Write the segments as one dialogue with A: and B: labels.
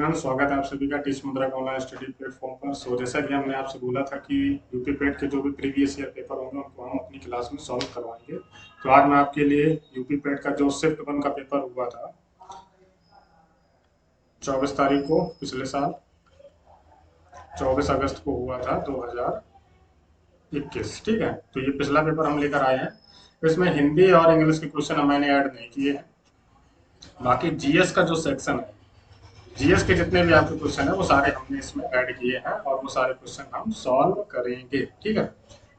A: Everyone, स्वागत है आप सभी का टीच मुद्रा का ऑनलाइन स्टडी प्लेटफॉर्म पर। जैसा कि हमने आपसे बोला था कि यूपी पेट के जो भी प्रीवियस ईयर पेपर होंगे उनको हम अपनी क्लास में सॉल्व करवाएंगे। तो आज मैं आपके लिए यूपी पेट का जो शिफ्ट 1 का पेपर हुआ था 24 तारीख को, पिछले साल 24 अगस्त को हुआ था 2021। ठीक है, तो ये पिछला पेपर हम लेकर आए हैं। इसमें हिंदी और इंग्लिश के क्वेश्चन मैंने ऐड नहीं किए हैं। बाकी जीएस का जो सेक्शन है, जीएस के जितने भी आपके क्वेश्चन है वो सारे हमने इसमें ऐड किए हैं और वो सारे क्वेश्चन हम सॉल्व करेंगे। ठीक है,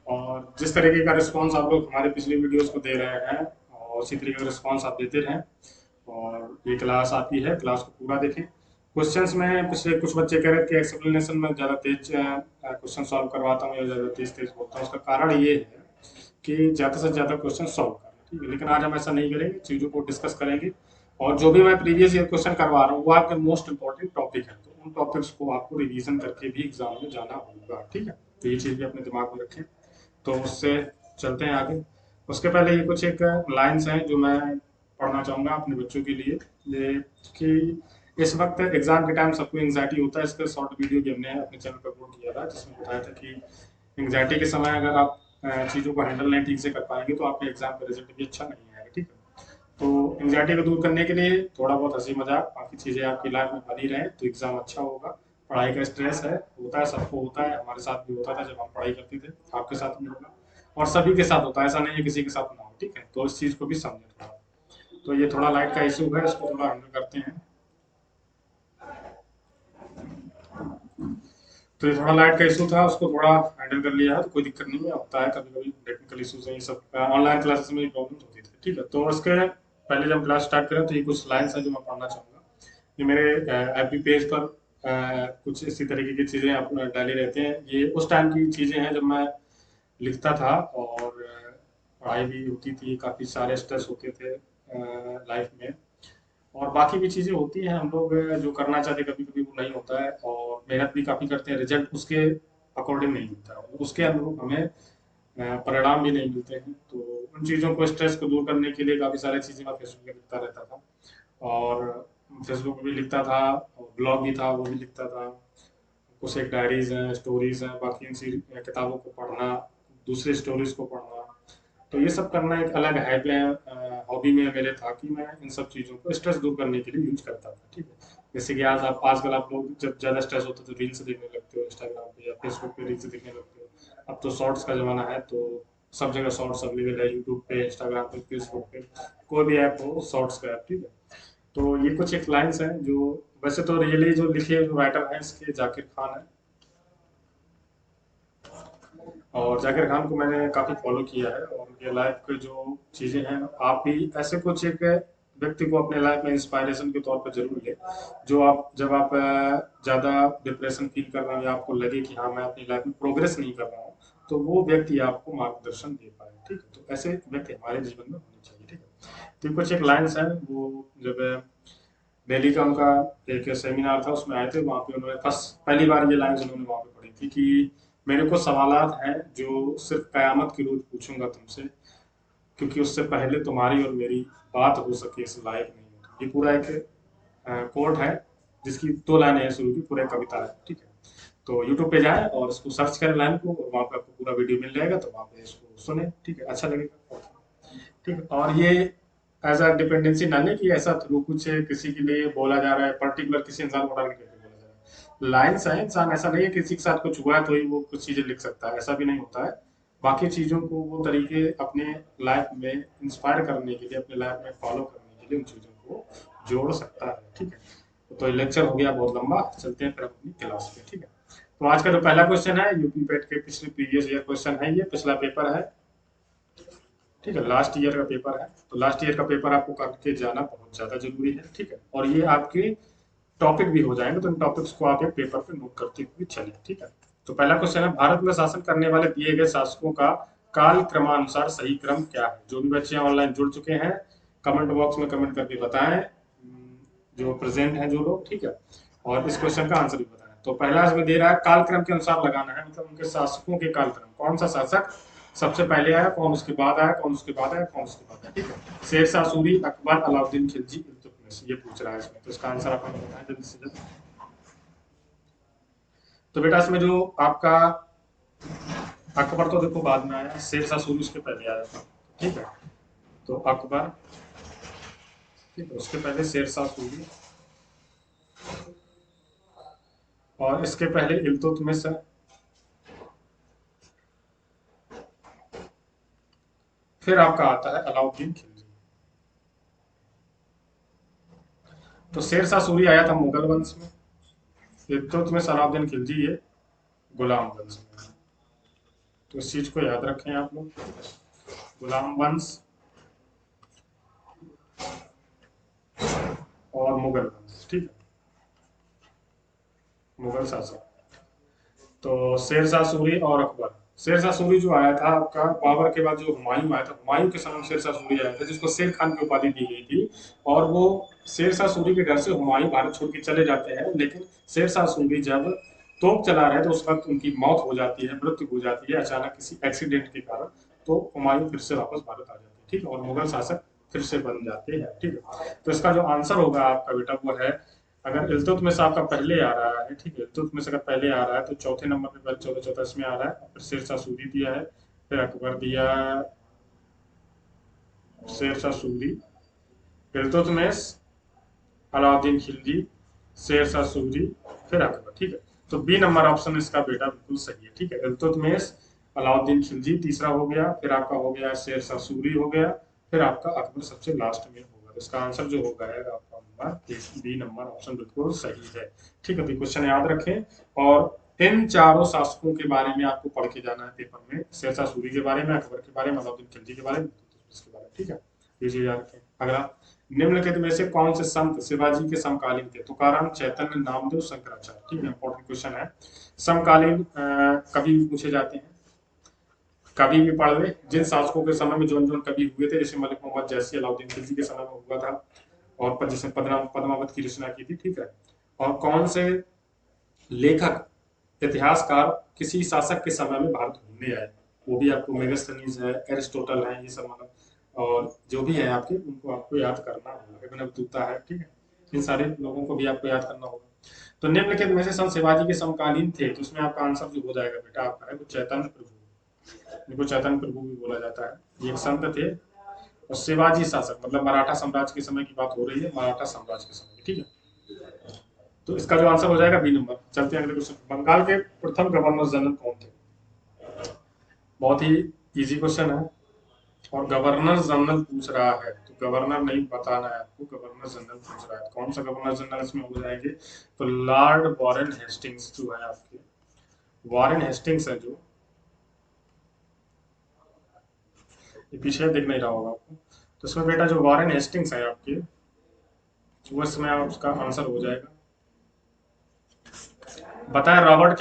A: और जिस तरीके का रिस्पांस आप लोग हमारे पिछले वीडियोस को दे रहे हैं और उसी तरीके का रिस्पांस आप देते रहें। और ये क्लास आपकी है, क्लास को पूरा देखें। क्वेश्चंस में पिछले कुछ बच्चे कह रहे थे एक्सप्लेनेशन में ज़्यादा तेज क्वेश्चन सॉल्व करवाता हूँ या ज़्यादा तेज तेज बोलता हूँ। उसका कारण ये है कि ज़्यादा से ज़्यादा क्वेश्चन सॉल्व करें। ठीक है, लेकिन आज हम ऐसा नहीं करेंगे, चीज़ों को डिस्कस करेंगे। और जो भी मैं प्रीवियस ईयर क्वेश्चन करवा रहा हूँ वो आपके मोस्ट इंपॉर्टेंट टॉपिक है, तो उन टॉपिक्स को आपको रिवीजन करके भी एग्जाम में जाना होगा। ठीक है, तो ये चीज़ भी अपने दिमाग में रखें। तो उससे चलते हैं आगे। उसके पहले ये कुछ एक लाइन्स हैं जो मैं पढ़ना चाहूँगा अपने बच्चों के लिए। ये कि इस वक्त एग्जाम के टाइम सबको एंग्जाइटी होता है। इसका शॉर्ट वीडियो भी हमने अपने चैनल पर अपलोड किया था जिसमें बताया था कि एंग्जाइटी के समय अगर आप चीज़ों को हैंडल नहीं ठीक से कर पाएंगे तो आपके एग्जाम का रिजल्ट भी अच्छा नहीं आएगा। ठीक है, तो एंग्जाइटी को दूर करने के लिए थोड़ा बहुत हंसी मजाक बाकी चीज़ें आपकी लाइफ में बनी रहे तो एग्जाम अच्छा होगा। पढ़ाई का स्ट्रेस है, होता है, सबको होता है, हमारे साथ भी होता था जब हम पढ़ाई करते थे, आपके साथ भी होगा और सभी के साथ होता है, ऐसा नहीं है किसी के साथ ना हो। ठीक है, तो इस चीज़ को भी समझें थोड़ा। तो ये थोड़ा लाइट का इशू है, इसको थोड़ा हैंडल करते हैं। तो ये थोड़ा लाइट का इशू था, उसको थोड़ा हैंडल कर लिया है तो कोई दिक्कत नहीं है। होता है कभी कभी टेक्निकल इशूज है, ये सब ऑनलाइन क्लासेस में प्रॉब्लम होती थी। ठीक है, तो उसके पहले जब क्लास स्टार्ट करें तो ये कुछ लाइन्स हैं जो मैं पढ़ना चाहूँगा। ये मेरे एफबी पेज पर कुछ इसी तरीके की चीज़ें अपना डाली रहते हैं। ये उस टाइम की चीज़ें हैं जब मैं लिखता था और पढ़ाई भी होती थी, काफ़ी सारे स्ट्रेस होते थे लाइफ में, और बाकी भी चीज़ें होती हैं। हम लोग जो करना चाहते कभी कभी वो नहीं होता है और मेहनत भी काफ़ी करते हैं, रिजल्ट उसके अकॉर्डिंग नहीं मिलता है, उसके अनुरूप हमें परिणाम भी नहीं मिलते हैं। तो उन चीज़ों को, स्ट्रेस को दूर करने के लिए काफ़ी सारी चीज़ें मैं फेसबुक पे लिखता रहता था। और फेसबुक पे भी लिखता था, ब्लॉग भी था वो भी लिखता था। कुछ एक डायरीज हैं, स्टोरीज हैं, बाकी इन किताबों को पढ़ना, दूसरी स्टोरीज को पढ़ना, तो ये सब करना एक अलग हॉबी में मेरे था कि मैं इन सब चीज़ों को स्ट्रेस दूर करने के लिए यूज करता था। ठीक है, जैसे कि आजकल आप लोग जब ज़्यादा स्ट्रेस होता है तो रील्स देखने लगते हो इंस्टाग्राम पे या फेसबुक पे, रील्स देखने लगते हो। अब तो शॉर्ट्स का ज़माना है, तो सब जगह शॉर्ट्स अवेलेबल है, यूट्यूब पे, इंस्टाग्राम पे, फेसबुक पे, कोई भी ऐप हो शॉर्ट्स का ऐप। ठीक है, तो ये कुछ एक लाइन्स हैं जो वैसे तो रियली जो लिखे जो राइटर हैं इसके जाकिर खान है, और जाकिर खान को मैंने काफ़ी फॉलो किया है और उनके लाइफ के जो चीज़ें हैं, आप भी ऐसे कुछ एक व्यक्ति को अपने लाइफ में इंस्पायरेशन के तौर पर जरूर ले, जो आप जब आप ज़्यादा डिप्रेशन फील कर रहे हो या आपको लगे कि हाँ मैं अपनी लाइफ में प्रोग्रेस नहीं कर रहा हूँ, तो वो व्यक्ति आपको मार्गदर्शन दे पाए। ठीक है, तो ऐसे व्यक्ति हमारे जीवन में होने चाहिए। ठीक है, तो कुछ एक लाइन्स हैं वो जब दिल्ली का उनका एक सेमिनार था उसमें आए थे, वहाँ पे उन्होंने फर्स्ट पहली बार ये लाइन्स उन्होंने वहाँ पे पढ़ी थी कि मेरे को सवालात हैं जो सिर्फ कयामत की रोज पूछूंगा तुमसे, क्योंकि उससे पहले तुम्हारी और मेरी बात हो सके इस लायक नहीं हो। ये पूरा एक कोट है जिसकी 2 लाइनें हैं शुरू की, पूरा एक कविता है। ठीक है, तो यूट्यूब पे जाए और इसको सर्च करें लाइन को और वहाँ पे आपको पूरा वीडियो मिल जाएगा, तो वहाँ पे इसको सुने। ठीक है, अच्छा लगेगा। ठीक है, और ये एज अ डिपेंडेंसी ना ले कि ऐसा थ्रू कुछ किसी के लिए बोला जा रहा है, पर्टिकुलर किसी इंसान को टारगेट करके बोला जा रहा है। लाइन्स है, इंसान ऐसा नहीं है किसी के साथ कुछ हुआ है तो ही वो कुछ चीजें लिख सकता है, ऐसा भी नहीं होता है। बाकी चीजों को वो तरीके अपने लाइफ में इंस्पायर करने के लिए, अपने लाइफ में फॉलो करने के लिए उन चीजों को जोड़ सकता है। ठीक है, तो ये लेक्चर हो गया बहुत लंबा, चलते हैं फिर अपनी क्लास पे। ठीक है, तो आज का जो पहला क्वेश्चन है यूपी पेट के पिछले प्रीवियस ईयर क्वेश्चन है, ये पिछला पेपर है। ठीक है, लास्ट ईयर का पेपर है, तो लास्ट ईयर का पेपर आपको करके जाना बहुत ज्यादा जरूरी है। ठीक है, और ये आपके टॉपिक भी हो जाएंगे, तो इन टॉपिक्स को आप एक पेपर पे नोट करते हुए चलिए। ठीक है, तो पहला क्वेश्चन है, भारत में शासन करने वाले दिए गए शासकों का काल क्रमानुसार सही क्रम क्या है? जो भी बच्चे ऑनलाइन जुड़ चुके हैं कमेंट बॉक्स में कमेंट करके बताएं, जो प्रेजेंट हैं जो लोग। ठीक है, और इस क्वेश्चन का आंसर भी बताएं। तो पहला इसमें दे रहा है काल क्रम के अनुसार लगाना है, मतलब उनके शासकों के काल क्रम, कौन सा शासक सबसे पहले आया, कौन उसके बाद आया, कौन उसके बाद आया, कौन उसके बाद आया। ठीक है, शेरशाह सूरी, अकबर, अलाउद्दीन खिलजी, इल्तुतमिश, ये पूछ रहा है इसमें। तो इसका आंसर आप हमें बताएं जल्दी से जल्दी। तो बेटा इसमें जो आपका अकबर तो देखो बाद में आया, शेरशाह सूरी उसके पहले आया था, ठीक है। तो अकबर, ठीक है, उसके पहले शेरशाह सूरी, और इसके पहले इल्तुतमिश है, फिर आपका आता है अलाउद्दीन खिलजी। तो शेरशाह सूरी आया था मुगल वंश में, इल्तुतमिश अलाउद्दीन खिलजी ये गुलाम वंश में। तो इस चीज को याद रखें आप लोग, गुलाम वंश और मुगल वंश, ठीक है, मुगल शासक। तो शेरशाह सूरी और अकबर। शेरशाह सूरी जो आया था आपका बाबर के बाद, जो हुमायूं आया था, हुमायूं के समय शेरशाह सूरी आया था, जिसको शेर खान की उपाधि दी गई थी। और वो शेरशाह सूरी के डर से हुमायूं भारत छोड़ के चले जाते हैं, लेकिन शेरशाह सूरी जब तोप चला रहे तो उस वक्त उनकी मौत हो जाती है, मृत्यु हो जाती है अचानक किसी एक्सीडेंट के कारण। तो हुमायूं फिर से वापस भारत आ जाते हैं, ठीक है, और मुगल शासक फिर से बन जाते हैं, ठीक है। तो इसका जो आंसर होगा आपका बेटा वो है, अगर इल्तुतमिश आपका पहले आ रहा है, ठीक है, इल्तुतमिश अगर पहले आ रहा है तो चौथे नंबर पे पहले 14 इसमें आ रहा है, फिर शेरशाह सूरी दिया है, फिर अकबर दिया, शेरशाह सूरी, इल्तुतमिश, अलाउद्दीन खिलजी, शेरशाह सूरी, फिर अकबर, ठीक है। तो बी नंबर ऑप्शन इसका बेटा बिल्कुल सही है, ठीक है। इल्तुतमिश, अलाउद्दीन खिलजी तीसरा हो गया, फिर आपका हो गया शेरशाह सूरी हो गया, फिर आपका अकबर सबसे लास्ट में होगा। तो इसका आंसर जो होगा आपका नंबर बी नंबर ऑप्शन बिल्कुल सही है, ठीक है। तो क्वेश्चन याद रखें, और इन चारों शासकों के बारे में आपको पढ़ के जाना है पेपर में, शेरशाह सूरी के बारे में, अकबर के बारे में, अलाउद्दीन खिलजी के बारे में, इसके बारे में, ठीक है। ये चीज याद रखें। अगला, निम्नलिखित में से कौन से संत शिवाजी के समकालीन थे? तुकाराम, चैतन्य, नामदेव, शंकराचार्य, ठीक है, इंपॉर्टेंट क्वेश्चन है। समकालीन कवि भी पूछे जाते हैं, कवि भी पढ़ ले, जिन शासकों के समय में जो जो कवि हुए थे, जैसे मलिक मोहम्मद जैसी अलाउद्दीन खिलजी के समय में हुआ था, और जिसने पद्मावत की रचना की थी, ठीक है। और कौन से लेखक, इतिहासकार किसी शासक के समय में भारत घूमने आए, वो भी आपको मेगास्थनीज है, एरिस्टोटल है, ये सब मतलब, और जो भी है आपके, उनको आपको याद करना होगा, इब्न बतूता है, ठीक है। इन सारे लोगों को भी आपको याद करना होगा। तो निम्नलिखित में से संत शिवाजी के समकालीन थे, तो उसमें आपका आंसर जो हो जाएगा बेटा आपका है वो चैतन्य प्रभु। इनको चैतन्य प्रभु भी बोला जाता है, ये एक संत थे। और शिवाजी शासक मतलब मराठा साम्राज्य के समय की बात हो रही है, मराठा साम्राज्य के समय की, ठीक है। तो इसका जो आंसर हो जाएगा बी नंबर। चलते हैं अगले क्वेश्चन। बंगाल के प्रथम गवर्नर जनरल कौन थे? बहुत ही इजी क्वेश्चन है, और गवर्नर जनरल पूछ रहा है, तो गवर्नर नहीं बताना है आपको, गवर्नर जनरल पूछ रहा है। कौन सा गवर्नर जनरल इसमें हो जाएंगे? तो लॉर्ड वॉरेन हेस्टिंग्स जो है आपके, वॉरेन हेस्टिंग्स है जो, ये पीछे दिख नहीं रहा होगा आपको। तो इसमें बेटा जो वॉरेन हेस्टिंग्स है आपके, वो इसमें उसका आंसर हो जाएगा। बताएं, रॉबर्ट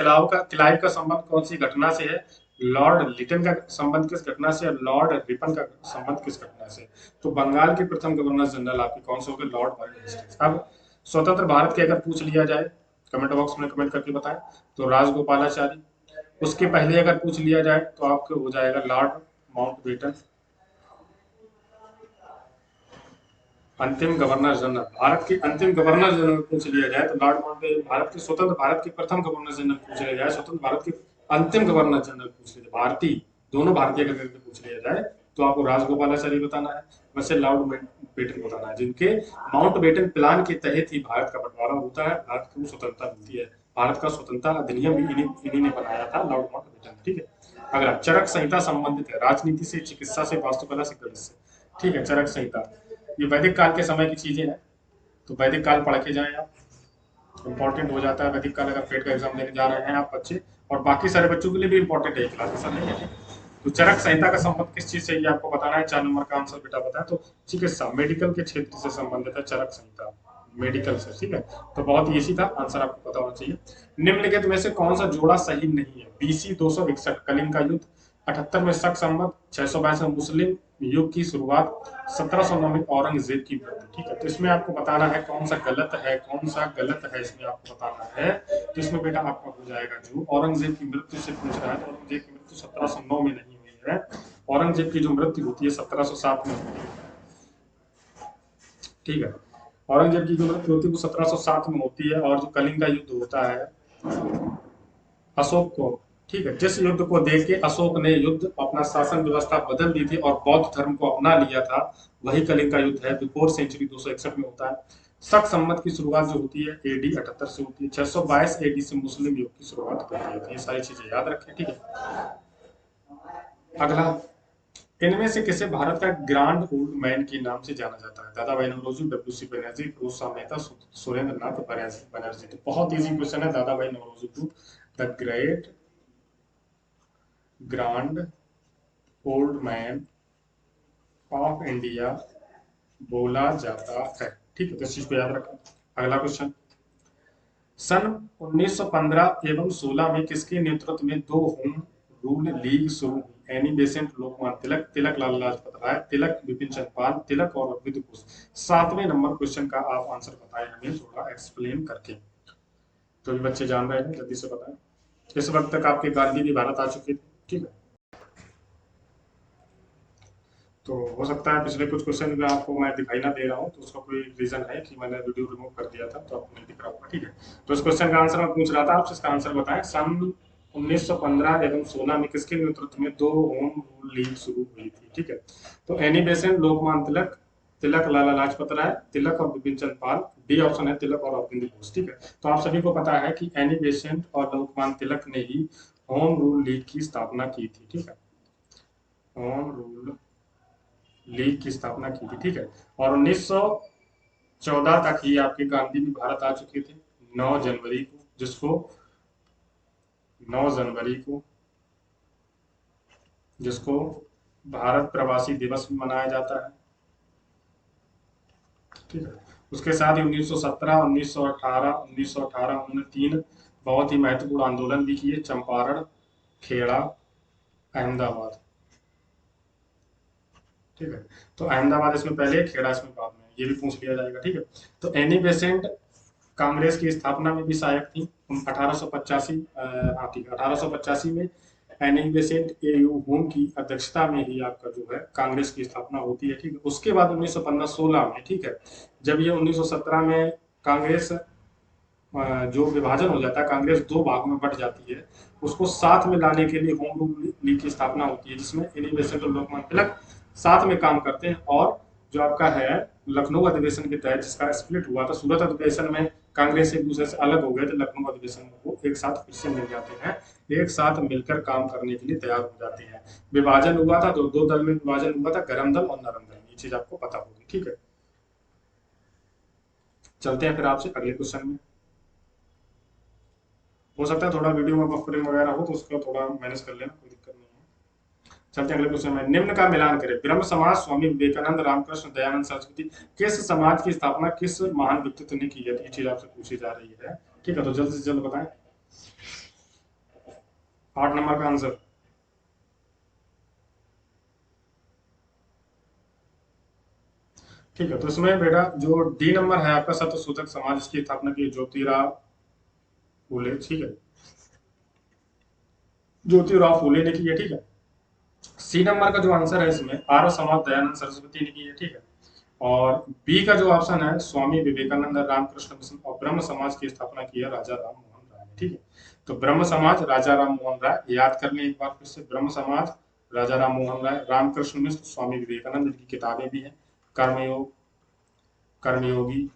A: क्लाइव का संबंध कौन सी घटना से है? लॉर्ड लिटन का संबंध किस घटना से, लॉर्ड रिपन का संबंध किस घटना से? तो बंगाल के प्रथम गवर्नर जनरल आपके कौन से हो गए? Lord Warren Hastings. अब स्वतंत्र भारत के अगर पूछ लिया जाए, कमेंट बॉक्स में कमेंट करके बताएं। तो राजगोपालाचारी। उसके पहले अगर पूछ लिया जाए तो आपको हो जाएगा लॉर्ड माउंटबेटन। अंतिम गवर्नर जनरल, भारत के अंतिम गवर्नर जनरल पूछ लिया जाए तो लॉर्ड माउंटबेटन। भारत के स्वतंत्र भारत के प्रथम गवर्नर जनरल पूछ लिया जाए, स्वतंत्र भारत के अंतिम गवर्नर जनरल पूछ लिया जाए, भारतीय, दोनों भारतीय अगर करके पूछ लिया जाए तो आपको राजगोपालाचारी बताना है, वैसे लॉर्ड माउंटबेटन बताना है, जिनके माउंटबेटन प्लान के तहत ही भारत का बंटवारा होता है, भारत को स्वतंत्रता मिलती है। भारत का स्वतंत्रता अधिनियम भी इन्हीं ने बनाया था, लॉर्ड माउंटबेटन, ठीक है। अगला, चरक संहिता संबंधित है राजनीति से, चिकित्सा से, वास्तुकला से, गणित से, ठीक है। चरक संहिता ये वैदिक काल के समय की चीजें हैं, तो वैदिक काल पढ़ के जाएं आप, इंपॉर्टेंट हो जाता है वैदिक काल अगर पेट का एग्जाम देने जा रहे हैं आप बच्चे, और बाकी सारे बच्चों के लिए भी इंपॉर्टेंट है क्लास, ऐसा नहीं है। तो चरक संहिता का संबंध किस चीज से, ये आपको बताना है। 4 नंबर का आंसर बेटा बताएं। तो चिकित्सा, मेडिकल के क्षेत्र से संबंधित है चरक संहिता, मेडिकल से, ठीक है। तो बहुत इजी था, आंसर आपको पता होना चाहिए। निम्नलिखित में से कौन सा जोड़ा सही नहीं है? बीसी 261 कलिंग का युद्ध, 78 में शक संवत, 622 में मुस्लिम युग की शुरुआत, 1709 में औरंगजेब की मृत्यु, ठीक है। तो इसमें आपको बताना है कौन सा गलत है, कौन सा गलत है, इसमें आपको बताना है। तो इसमें बेटा आपका हो जाएगा जो औरंगजेब की मृत्यु से पूछ रहा है, तो औरंगजेब की मृत्यु 1709 में नहीं हुई है, औरंगजेब की जो मृत्यु होती है 1707 में होती है, ठीक है। औरंगजेब की जो मृत्यु होती है वो 1707 में होती है, और जो कलिंग का युद्ध होता है अशोक को, ठीक है, जिस युद्ध को देख के अशोक ने युद्ध अपना शासन व्यवस्था बदल दी थी और बौद्ध धर्म को अपना लिया था, वही कलिंग का युद्ध है। बिफोर सेंचुरी 261 में होता है। शक संवत की शुरुआत जो होती है एडी 78 से होती है। 622 एडी से मुस्लिम युग की शुरुआत होती है। तो ये सारी चीजें याद रखें, ठीक है। अगला, इनमें से किसे भारत का ग्रांड ओल्ड मैन के नाम से जाना जाता है? दादा भाई नौरोजी, डब्ल्यू सी बनर्जी, फिरोज शाह मेहता, सुरेंद्र नाथ बनर्जी। तो बहुत इजी क्वेश्चन है। दादा भाई नौरोजी को the great grand old man of India बोला जाता है, ठीक है। तो इस चीज को याद रखें। अगला क्वेश्चन, सन 1915 एवं 16 में किसके नेतृत्व में दो होम रूल लीग शुरू हुई? एनी बेसेंट, लोकमान्य तिलक, तिलक लाला लाजपत राय, तिलक बिपिन चंद्र पाल, तिलक और अरविंद घोष। 7वें नंबर क्वेश्चन का आप आंसर बताएं हमें थोड़ा एक्सप्लेन करके। तो भी बच्चे जान रहे हैं जल्दी से बताएं। इस वक्त तक आपके गांधी भी भारत आ चुके थे, ठीक है। तो हो सकता है पिछले कुछ क्वेश्चन में आपको मैं दिखाई ना दे रहा हूँ, तो उसका कोई रीजन है कि मैंने वीडियो रिमूव कर दिया था, तो आपको नहीं दिख रहा होगा, ठीक है। तो इस क्वेश्चन का आंसर मैं पूछ रहा था आपसे, इसका आंसर बताएं। सन 1915 एवं 16 में किसके नेतृत्व में दो होम रूल लीग शुरू हुई थी, ठीक है। तो एनी बेसेंट, लोकमान्य तिलक, तिलक लाला लाजपत राय, तिलक और बिपिन चंद्र पाल। डी ऑप्शन है तिलक और अरविंद घोष, ठीक है। तो आप सभी को पता है कि एनी बेसेंट और लोकमान्य तिलक ने ही होम रूल लीग की स्थापना की थी, ठीक है। होम रूल लीग की स्थापना की थी, ठीक है। और 1914 तक ही आपके गांधी भी भारत आ चुके थे। 9 जनवरी को, जिसको 9 जनवरी को जिसको भारत प्रवासी दिवस भी मनाया जाता है, ठीक है। उसके साथ ही 1917, 1918, 1918 उन्होंने 3 बहुत ही महत्वपूर्ण आंदोलन भी किए। चंपारण, खेड़ा, अहमदाबाद, ठीक है। तो अहमदाबाद इसमें पहले, खेड़ा इसमें बाद में, ये भी पूछ लिया जाएगा, ठीक है। तो एनी बेसेंट कांग्रेस की स्थापना में भी सहायक थी। 1885, हाँ ठीक है, 1885 में एनी बेसेंट एयू होम की अध्यक्षता में ही आपका जो है कांग्रेस की स्थापना होती है, ठीक है। उसके बाद 1915-16 में, ठीक है, जब ये 1917 में कांग्रेस जो विभाजन हो जाता है, कांग्रेस 2 भागों में बट जाती है, उसको साथ में लाने के लिए होम रूल लीग की स्थापना होती है, जिसमें एनी बेसेंट और लोकमान्य तिलक साथ में काम करते हैं। और जो आपका है लखनऊ अधिवेशन के तहत जिसका स्प्लिट हुआ था, सूरत अधिवेशन में कांग्रेस एक दूसरे से अलग हो गए थे, लखनऊ अधिवेशन में वो एक साथ फिर से मिल जाते हैं, एक साथ मिलकर काम करने के लिए तैयार हो जाते हैं। विभाजन हुआ था, दो दल में विभाजन हुआ था, गरम दल और नरम दल, ये चीज आपको पता होगी, ठीक है। चलते हैं फिर आपसे अगले क्वेश्चन में। हो सकता है थोड़ा वीडियो में बफरिंग वगैरह हो, तो उसको थोड़ा मैनेज कर लेना, कोई दिक्कत नहीं है। चलते हैं अगले क्वेश्चन में। निम्न का मिलान करें। ब्रह्म समाज, स्वामी विवेकानंद, रामकृष्ण, दयानंद सरस्वती। किस समाज की स्थापना किस महान व्यक्तित्व ने की है? ये चीज आपसे पूछी जा रही है, ठीक है। तो जल्द से जल्द बताएं। 8 नंबर का आंसर, ठीक है। तो इसमें बेटा जो डी नंबर है आपका सत्यशोधक समाज, की स्थापना की ज्योतिराव फूले, ठीक है। ज्योतिराव फूले ने की है, ठीक है। सी नंबर का जो आंसर है इसमें आर्य समाज, दयानंद सरस्वती ने की है, ठीक है। और बी का जो ऑप्शन है स्वामी विवेकानंद, रामकृष्ण मिशन और ब्रह्म समाज की स्थापना की है राजा राम मोहन राय ने, ठीक है। तो ब्रह्म समाज राजा राम मोहन राय, याद कर लें एक बार फिर से। ब्रह्म समाज राजा राम मोहन राय, रामकृष्ण मिश्र, स्वामी विवेकानंद की किताबें भी हैं, कर्मयोग, कर्मयोगी,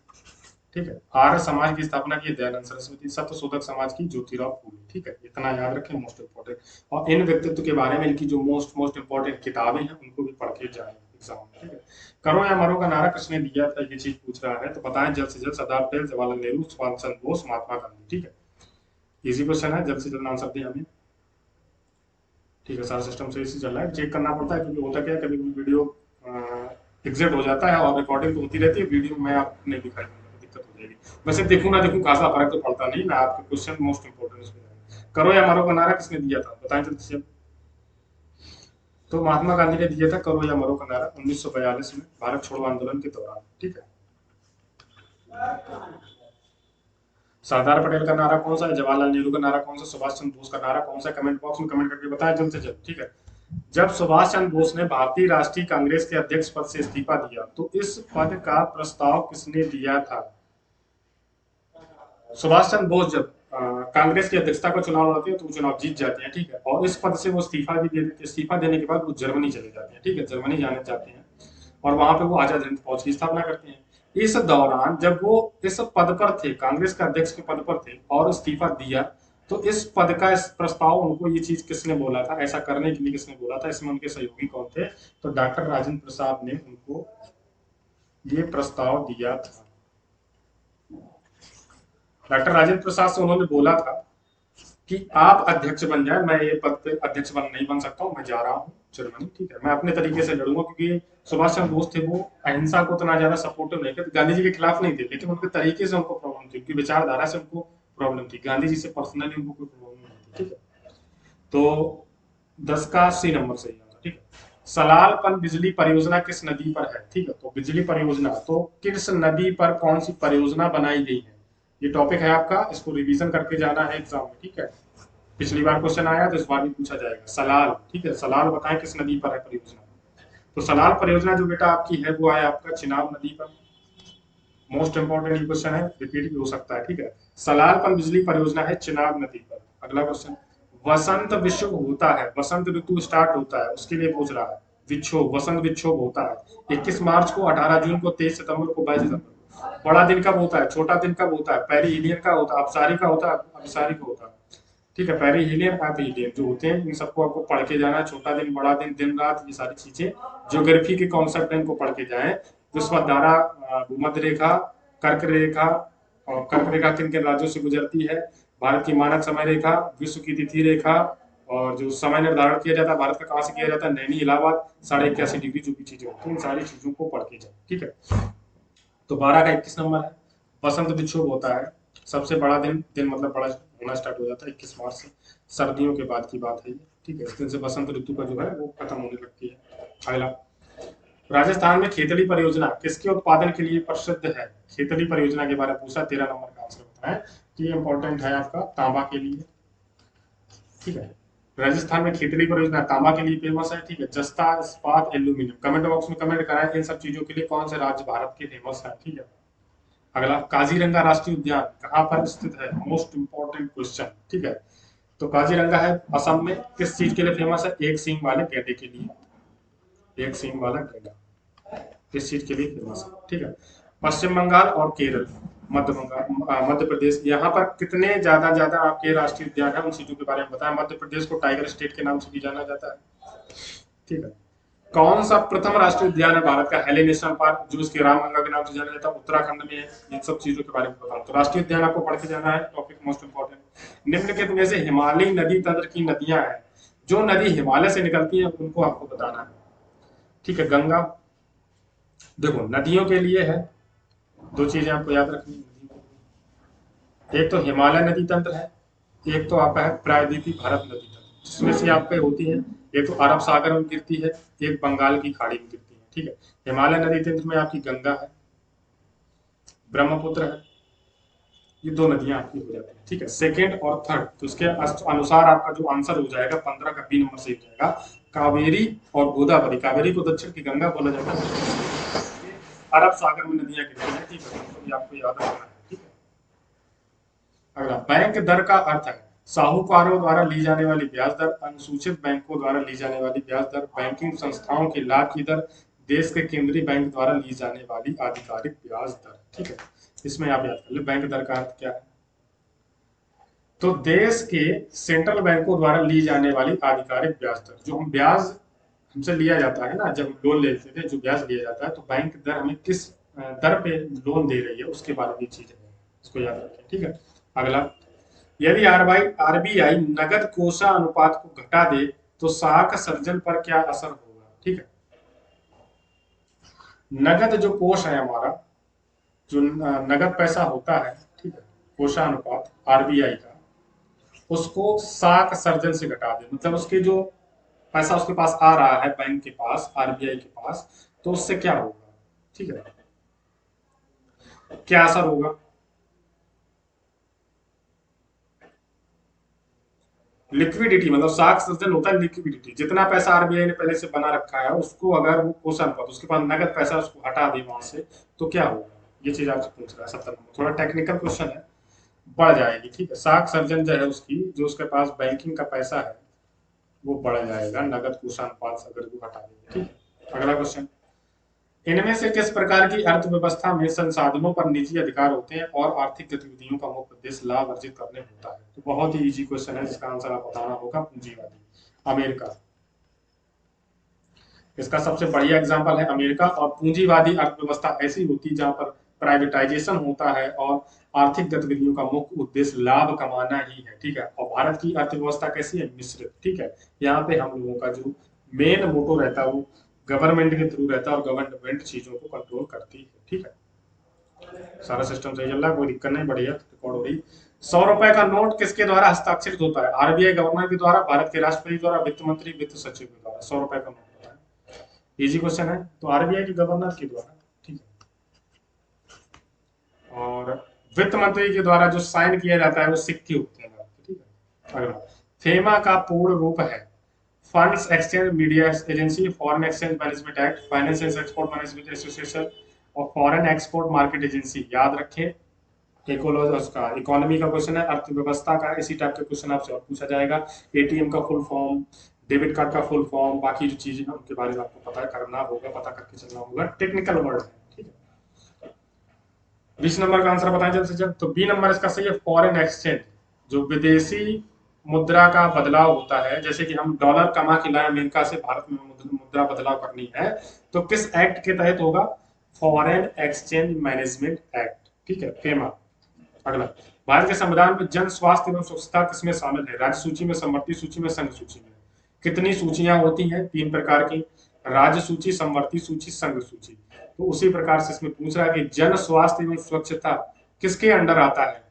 A: ठीक है। आर्य समाज की स्थापना की दयानंद सरस्वती, सत्यशोधक समाज की ज्योतिराव फूले, ठीक है। इतना याद रखें, मोस्ट इंपॉर्टेंट। और इन व्यक्तित्व के बारे में इनकी जो मोस्ट इंपॉर्टेंट किताबें हैं उनको भी पढ़ के जाएं एग्जाम में, ठीक है। करो या मरो का नारा किसने दिया था, ये चीज पूछ रहा है, तो बताएं जल्द से जल्द। सरदार पटेल, जवाहरलाल नेहरू, सुभाष चंद्र बोस, महात्मा गांधी, ठीक है। इजी क्वेश्चन है, जल्द से जल्द आंसर दें हमें, ठीक है। सारा सिस्टम से इसी चल रहा है, चेक करना पड़ता है, क्योंकि होता क्या है कभी कभी वीडियो एग्जिट हो जाता है और रिकॉर्डिंग तो होती रहती है, वीडियो में आप नहीं दिखाई दूंगा, दिक्कत हो जाएगी। वैसे देखूं ना देखूं खासा फर्क तो पड़ता नहीं, मैं आपके क्वेश्चन मोस्ट इंपोर्टेंट इसमें। करो या मरो का नारा किसने दिया था, बताएं जल्दी से। तो महात्मा गांधी ने दिया था करो या मरो का नारा 1942 में भारत छोड़ो आंदोलन के दौरान, ठीक है। सरदार पटेल का नारा कौन सा है, जवाहरलाल नेहरू का नारा कौन सा, सुभाष चंद्र बोस का नारा कौन सा, कमेंट बॉक्स में कमेंट करके बताएं जल्द से जल्द, ठीक है। जब सुभाष चंद्र बोस ने भारतीय राष्ट्रीय कांग्रेस के अध्यक्ष पद से इस्तीफा दिया, तो इस पद का प्रस्ताव किसने दिया था? सुभाष चंद्र बोस जब कांग्रेस की अध्यक्षता का चुनाव लड़ते हैं तो वो चुनाव जीत जाते हैं, ठीक है, और इस पद से वो इस्तीफा भी दे देते, इस्तीफा देने के बाद वो जर्मनी चले जाते हैं, ठीक है, जर्मनी जाने जाते हैं और वहां पे वो आजाद हिंद फौज की स्थापना करते हैं। इस दौरान जब वो इस पद पर थे, कांग्रेस के अध्यक्ष के पद पर थे और इस्तीफा दिया, तो इस पद का इस प्रस्ताव उनको ये चीज किसने बोला था, ऐसा करने के लिए किसने बोला था, इसमें उनके सहयोगी कौन थे, तो डॉक्टर राजेंद्र प्रसाद ने उनको ये प्रस्ताव दिया था। डॉक्टर राजेंद्र प्रसाद से उन्होंने बोला था कि आप अध्यक्ष बन जाए, मैं ये पद पे अध्यक्ष बन नहीं बन सकता हूँ, मैं जा रहा हूँ जर्मनी, ठीक है, मैं अपने तरीके से लड़ूंगा, क्योंकि सुभाष चंद्र बोस थे वो अहिंसा को उतना ज्यादा सपोर्टिव नहीं थे, गांधी जी के खिलाफ नहीं थे, लेकिन उनके तरीके से उनको प्रॉब्लम थी, उनकी विचारधारा से उनको प्रॉब्लम थी, गांधी जी से पर्सनली उनको कोई प्रॉब्लम नहीं थी, ठीक है। तो 10 का सी नंबर सही होगा, ठीक है। सलाल बिजली परियोजना किस नदी पर है, ठीक है, तो बिजली परियोजना तो किस नदी पर कौन सी परियोजना बनाई गई है, ये टॉपिक है आपका, इसको रिवीजन करके जाना है एग्जाम में, ठीक है। पिछली बार क्वेश्चन आया तो इस बार भी पूछा जाएगा, सलाल, ठीक है, सलाल बताएं किस नदी पर है परियोजना। तो सलाल परियोजना जो बेटा आपकी है वो है आपका चिनाब नदी पर। मोस्ट इंपॉर्टेंट क्वेश्चन है, रिपीट भी हो सकता है, ठीक है। सलाल बिजली परियोजना है चिनाब नदी पर। अगला क्वेश्चन, वसंत विक्षोभ होता है, वसंत ऋतु स्टार्ट होता है उसके लिए पूछ रहा है, विक्षोभ, वसंत विक्षोभ होता है 21 मार्च को, 18 जून को, 23 सितंबर को, 22 सितंबर को। बड़ा दिन कब होता है, छोटा दिन कब होता है, पेरिहिलियन का होता है, अपसारी का होता है, अभिसारी का होता है, ठीक है, पेरिहिलियन एपीहिलियन जो होते हैं इन सबको आपको पढ़ के जाना है, छोटा दिन, बड़ा दिन, दिन रात, ये सारी चीजें ज्योग्राफी के कॉन्सेप्ट इनको पढ़ के जाएं। विश्वधारा, भूमध्य रेखा, कर्क रेखा, और कर्क रेखा किन किन राज्यों से गुजरती है, भारत की मानक समय रेखा, विश्व की तिथि रेखा, और जो समय निर्धारण किया जाता है भारत का कहाँ से किया जाता है, नैनी इलाहाबाद, 81.5 डिग्री, जो भी चीजें होती है इन सारी चीजों को पढ़ के जाए, ठीक है। तो 12 का 21 नंबर है, बसंत विक्षोभ होता है, सबसे बड़ा दिन मतलब बड़ा होना स्टार्ट हो जाता है 21 मार्च से, सर्दियों के बाद की बात है ये, ठीक है, इस दिन से बसंत ऋतु का जो है वो खत्म होने लगती है। अगला, राजस्थान में खेतड़ी परियोजना किसके उत्पादन के लिए प्रसिद्ध है, खेतड़ी परियोजना के बारे में पूछा, 13 नंबर का आंसर बताएं, कि ये इंपॉर्टेंट है आपका तांबा के लिए, ठीक है। राजस्थान में खेतड़ी परियोजना तांबा के लिए फेमस है, ठीक है, जस्ता, इस्पात, एल्यूमिनियम, कमेंट बॉक्स में कमेंट कराएं इन सब चीजों के लिए कौन से राज्य भारत के फेमस है, ठीक है। अगला, काजीरंगा राष्ट्रीय उद्यान कहाँ पर स्थित है, मोस्ट इंपॉर्टेंट क्वेश्चन, ठीक है। तो काजीरंगा है असम में, किस चीज के लिए फेमस है, एक सींग वाले गैंडे के लिए, एक सींग वाला गैंडा किस चीज के लिए फेमस है, ठीक है। पश्चिम बंगाल और केरल, मध्य बंगाल, मध्य प्रदेश, यहाँ पर कितने ज्यादा ज्यादा आपके राष्ट्रीय उद्यान है उन चीजों के बारे में बताएं। मध्य प्रदेश को टाइगर स्टेट के नाम से भी जाना जाता है, ठीक है। कौन सा प्रथम राष्ट्रीय उद्यान है भारत का, हेली नेशनल पार्क, जो इसके रामगंगा के नाम से जाना जाता है, उत्तराखंड में है, इन सब चीजों के बारे में बताऊं। तो राष्ट्रीय उद्यान आपको पढ़ के जाना है, टॉपिक मोस्ट इंपॉर्टेंट। निम्नलिखित में से हिमालयी नदी तंत्र की नदियां हैं, जो नदी हिमालय से निकलती है उनको आपको बताना है, ठीक है। गंगा, देखो नदियों के लिए है, दो चीजें आपको याद रखनी है, एक तो हिमालय नदी तंत्र है, एक तो आपका है प्रायद्वीपीय भारत नदी तंत्र, जिसमें से आपके होती है, एक तो अरब सागर में गिरती है, एक बंगाल की खाड़ी में गिरती है, ठीक है। हिमालय नदी तंत्र में आपकी गंगा है, ब्रह्मपुत्र है, ये दो नदियां आपकी हो जाती है, ठीक है। सेकेंड और थर्ड, तो उसके अनुसार आपका जो आंसर हो जाएगा 15 का बी नंबर सही हो जाएगा, कावेरी और गोदावरी। कावेरी को दक्षिण की गंगा बोला जाता है, अरब सागर में नदियां गिरती हैं, ठीक है, तो ये आपको याद रखना है, ठीक है। अगला, बैंक दर का अर्थ है साहूकारों द्वारा ली जाने वाली ब्याज दर, अनुसूचित बैंकों द्वारा ली जाने वाली ब्याज दर, बैंकिंग संस्थाओं के लाभ की दर, देश के केंद्रीय बैंक द्वारा ली जाने वाली आधिकारिक ब्याज दर, ठीक है। इसमें आप याद कर ले बैंक दर का अर्थ क्या है, तो देश के सेंट्रल बैंकों द्वारा ली जाने वाली आधिकारिक ब्याज दर, जो हम ब्याज हमसे लिया जाता है ना, जब हम लोन लेते थे जो ब्याज लिया जाता है, तो बैंक दर हमें किस दर पे लोन दे रही है उसके बारे में चीज है, इसको याद रखें, ठीक है। अगला, यदि आरबीआई नगद कोषानुपात को घटा दे तो साख सर्जन पर क्या असर होगा, ठीक है। नगद जो कोष है हमारा, जो नगद पैसा होता है, ठीक है, कोषानुपात आरबीआई का, उसको साख सर्जन से घटा दे, मतलब उसके जो पैसा उसके पास आ रहा है बैंक के पास, आरबीआई के पास, तो उससे क्या होगा, ठीक है, क्या असर होगा। लिक्विडिटी मतलब साख सृजन होता है लिक्विडिटी, जितना पैसा आरबीआई ने पहले से बना रखा है उसको अगर वो कोष अनुपात उसके पास नगद पैसा उसको हटा दे वहां से, तो क्या होगा, ये चीज आपसे पूछ रहा है 70 नंबर, थोड़ा टेक्निकल क्वेश्चन है, बढ़ जाएगी, ठीक है। साख सर्जन जो है उसकी, जो उसके पास बैंकिंग का पैसा है वो बढ़ जाएगा, नगद कुषाण अनुपात से अगर वो हटा देंगे, ठीक है। अगला क्वेश्चन, इनमें से किस प्रकार की अर्थव्यवस्था में संसाधनों पर निजी अधिकार होते हैं और आर्थिक गतिविधियों का मुख्य उद्देश्य लाभ अर्जित करने होता है? तो बहुत ही इजी क्वेश्चन है जिसका आंसर आप बताना होगा, पूंजीवादी, अमेरिका। इसका सबसे बढ़िया एग्जांपल है अमेरिका। और पूंजीवादी अर्थव्यवस्था ऐसी होती है जहां पर प्राइवेटाइजेशन होता है और आर्थिक गतिविधियों का मुख्य उद्देश्य लाभ कमाना ही है, ठीक है। और भारत की अर्थव्यवस्था कैसी है? मिश्रित, ठीक है। यहाँ पे हम लोगों का जो मेन मोटो रहता है वो गवर्नमेंट के थ्रू रहता है और गवर्नमेंट चीजों को कंट्रोल करती है, ठीक है। सारा सिस्टम सही चल रहा है, कोई दिक्कत नहीं, बढ़िया रिकॉर्ड हो रही। 100 रुपए का नोट किसके द्वारा हस्ताक्षरित होता है? आरबीआई गवर्नर के द्वारा, भारत के राष्ट्रपति द्वारा, वित्त मंत्री, वित्त सचिव के द्वारा। 100 रुपए का नोट होता है, इजी क्वेश्चन है। तो आरबीआई के गवर्नर के द्वारा, ठीक है। और वित्त मंत्री के द्वारा जो साइन किया जाता है वो सिक्के होते हैं, ठीक है। अगला, फेमा का पूर्ण रूप है funds exchange media agency, foreign exchange management act, finance and export management association और फॉरेन एक्सपोर्ट मार्केट एजेंसी। याद रखें, इकोलॉजी उसका इकोनॉमी का क्वेश्चन है, अर्थव्यवस्था का इसी टाइप के क्वेश्चन आपसे और पूछा जाएगा। एटीएम का फुल फॉर्म, डेबिट कार्ड का फुल फॉर्म, बाकी जो चीजें हैं उनके बारे में आपको पता करना होगा, पता करके चलना होगा, टेक्निकल वर्ड है, ठीक है। 20 नंबर का आंसर बताएं जल्द से जल्द। तो बी नंबर इसका सही है, फॉरेन एक्सचेंज, जो विदेशी मुद्रा का बदलाव होता है। जैसे कि हम डॉलर कमा के लाए अमेरिका से, भारत में मुद्रा बदलाव करनी है तो किस एक्ट के तहत होगा? फॉरेन एक्सचेंज मैनेजमेंट एक्ट, ठीक है, फेमा। अगला, भारत के संविधान में जन स्वास्थ्य एवं स्वच्छता किसमें शामिल है? राज्य सूची में, समवर्ती सूची में, संघ सूची में। कितनी सूचियां होती हैं? 3 प्रकार की, राज्य सूची, समवर्ती सूची, संघ सूची। तो उसी प्रकार से इसमें पूछ रहा है कि जन स्वास्थ्य एवं स्वच्छता किसके अंडर आता है?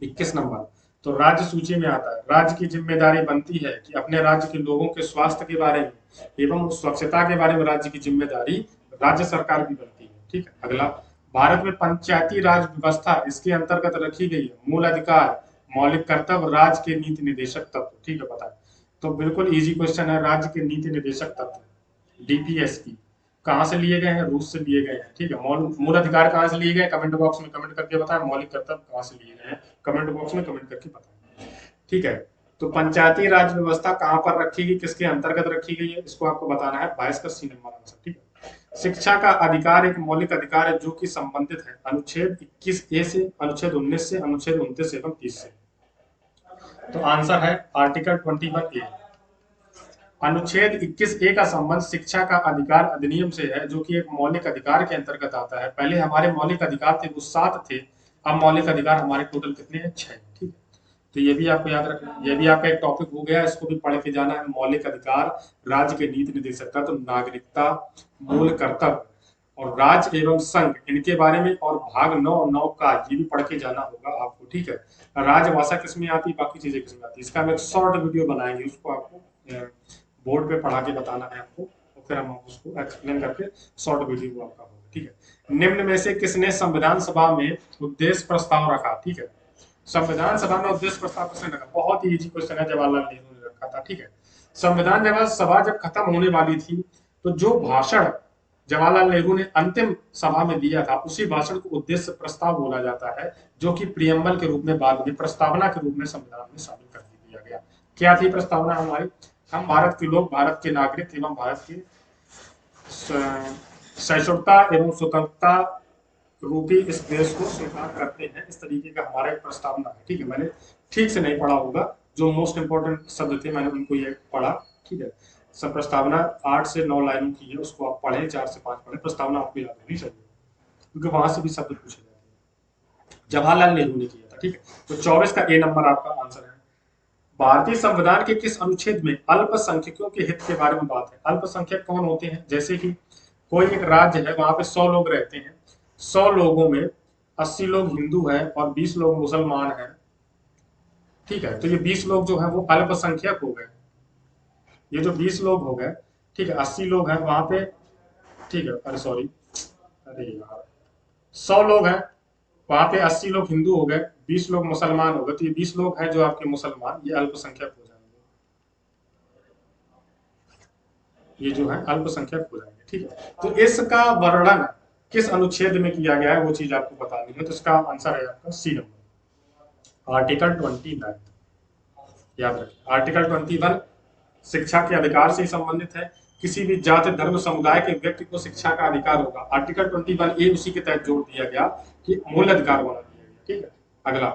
A: 21 नंबर। तो राज्य सूची में आता है। राज्य की जिम्मेदारी बनती है कि अपने राज्य के लोगों के स्वास्थ्य के बारे में एवं स्वच्छता के बारे में राज्य की जिम्मेदारी राज्य सरकार की बनती है, ठीक है। अगला, भारत में पंचायती राज व्यवस्था इसके अंतर्गत रखी गई है। मूल अधिकार, मौलिक कर्तव्य, राज्य के नीति निदेशक तत्व, ठीक है, पता है। तो बिल्कुल इजी क्वेश्चन है, राज्य के नीति निदेशक तत्व, डीपीएसपी कहां से लिए गए हैं? रूस से लिए गए हैं, ठीक है। मूल अधिकार कहां से लिए गए? कमेंट बॉक्स में कमेंट करके बताएं। मौलिक कर्तव्य कहां से लिए गए हैं? कमेंट बॉक्स में कमेंट करके बताएं, ठीक है। तो पंचायती राज व्यवस्था कहां पर रखी गई, किसके अंतर्गत रखी गई है, इसको आपको बताना है। 22 का सी नंबर आंसर, ठीक है। शिक्षा का अधिकार एक मौलिक अधिकार है जो कि संबंधित है अनुच्छेद 21A से, अनुच्छेद 19 से, अनुच्छेद 29 एवं 30 से। तो आंसर है आर्टिकल 21A। अनुच्छेद 21A का संबंध शिक्षा का अधिकार अधिनियम से है, जो कि एक मौलिक अधिकार के अंतर्गत आता है। पहले हमारे मौलिक अधिकार थे वो 7 थे, अब मौलिक अधिकार हमारे टोटल कितने हैं? 6, ठीक है। तो ये भी आपको याद रखना है, ये भी आपका एक टॉपिक हो गया, इसको भी पढ़ के जाना है। मौलिक अधिकार, राज्य के नीति निर्देशकता, तो नागरिकता, मूल कर्तव्य और राज्य एवं संघ, इनके बारे में। और भाग 9 का ये भी पढ़ के जाना होगा आपको, ठीक है। राजभाषा किसमें आती है, बाकी चीजें किसमें आती है, इसका हम एक शॉर्ट वीडियो बनाएंगे, उसको आपको बोर्ड पे पढ़ा के बताना है आपको, और फिर हम उसको एक्सप्लेन करके शॉर्ट वीडियो आपका होगा, ठीक है। निम्न में से किसने संविधान सभा में उद्देश्य प्रस्ताव रखा? ठीक है, संविधान सभा में उद्देश्य प्रस्ताव किसने रखा? बहुत ही इजी क्वेश्चन है, जवाहरलाल नेहरू ने रखा था, ठीक है। संविधान सभा जब खत्म होने वाली थी तो जो भाषण जवाहरलाल नेहरू ने अंतिम सभा में दिया था, उसी भाषण को उद्देश्य प्रस्ताव बोला जाता है, जो कि प्रियम्बल के रूप में बाद में प्रस्तावना के रूप में संविधान में शामिल कर दिया गया। क्या थी प्रस्तावना हमारी? हम भारत के लोग, भारत के नागरिक एवं भारत की सहिष्णुता एवं स्वतंत्रता रूपी इस देश को स्वीकार करते हैं, इस तरीके का हमारा एक प्रस्तावना है, ठीक है। मैंने ठीक से नहीं पढ़ा होगा, जो मोस्ट इंपोर्टेंट शब्द थे मैंने उनको ये पढ़ा, ठीक है। सब प्रस्तावना 8 से 9 लाइनों की है, उसको आप पढ़ें, 4 से 5 पढ़ें, प्रस्तावना आपको याद होनी चाहिए, क्योंकि वहां से भी शब्द पूछे जाते हैं। जवाहरलाल नेहरू ने किया था, ठीक है। तो 24 का ए नंबर आपका आंसर है। भारतीय संविधान के किस अनुच्छेद में अल्पसंख्यकों के हित के बारे में बात है? अल्पसंख्यक कौन होते हैं? जैसे कि कोई एक राज्य है, वहां पे 100 लोग रहते हैं, 100 लोगों में 80 लोग हिंदू हैं और 20 लोग मुसलमान हैं, ठीक है। तो ये 20 लोग जो है वो अल्पसंख्यक हो गए, ये जो 20 लोग हो गए, ठीक है। 80 लोग हैं वहां पे, ठीक है, अरे सॉरी, अरे यार, 100 लोग हैं वहां पे, 80 लोग हिंदू हो गए, 20 लोग मुसलमान हो गए, तो ये 20 लोग हैं जो आपके मुसलमान, ये अल्पसंख्यक हो जाएंगे, ये जो है अल्पसंख्यक हो जाएंगे, ठीक है। तो इसका वर्णन किस अनुच्छेद में किया गया है वो चीज आपको बतानी है, तो इसका आंसर है आपका सी नंबर, आर्टिकल 29, याद रखें आर्टिकल 21 शिक्षा के अधिकार से संबंधित है। किसी भी जाति धर्म समुदाय के व्यक्ति को शिक्षा का अधिकार होगा। आर्टिकल 21 ए उसी के तहत जोड़ दिया गया कि मूल अधिकार बना दिया गया। ठीक है, अगला,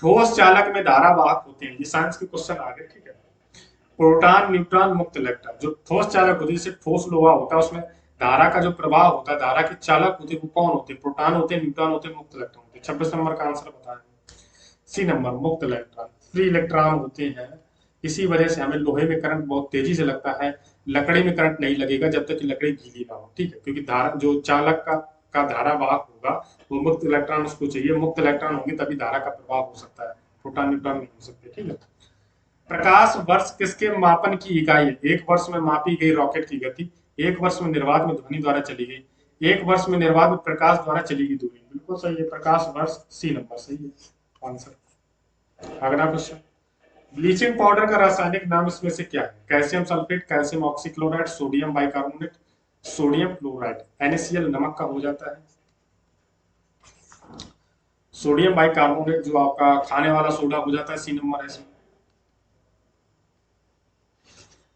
A: ठोस चालक में धारावाहक होते हैं, ये साइंस के क्वेश्चन आ गए। ठीक है, प्रोटॉन न्यूट्रॉन मुक्त इलेक्ट्रॉन, जो ठोस चालक होती है जैसे ठोस लोहा होता है उसमें धारा का जो प्रवाह होता है, धारा के चालक होते हैं वो कौन होते हैं? प्रोटॉन होते हैं, न्यूट्रॉन होते हैं, मुक्त इलेक्ट्रॉन होते हैं। 26 नंबर का आंसर बताएं। सी नंबर मुक्त इलेक्ट्रॉन, फ्री इलेक्ट्रॉन होते हैं। इसी वजह से हमें लोहे में करंट बहुत तेजी से लगता है, लकड़ी में करंट नहीं लगेगा जब तक कि लकड़ी गीली ना हो। ठीक है, क्योंकि धारा जो चालक का धारावाहक होगा वो मुक्त इलेक्ट्रॉन उसको चाहिए, मुक्त इलेक्ट्रॉन होंगे तभी धारा का प्रभाव हो सकता है, प्रोटॉन न्यूट्रॉन नहीं हो सकते। ठीक है, प्रकाश वर्ष किसके मापन की इकाई है? एक वर्ष में मापी गई रॉकेट की गति, एक वर्ष में निर्वात में ध्वनि द्वारा चली गई, एक वर्ष में निर्वात में प्रकाश द्वारा चली गई दूरी। बिल्कुल सही है, प्रकाश वर्ष, सी नंबर सही है आंसर। अगला क्वेश्चन, ब्लीचिंग पाउडर का रासायनिक नाम इसमें से क्या है? Calcium sulphate, calcium oxychloride, sodium bicarbonate, sodium chloride. NaCl नमक का हो जाता है। सोडियम बाइकार्बोनेट जो आपका खाने वाला सोडा हो जाता है, सी नंबर है इसमें।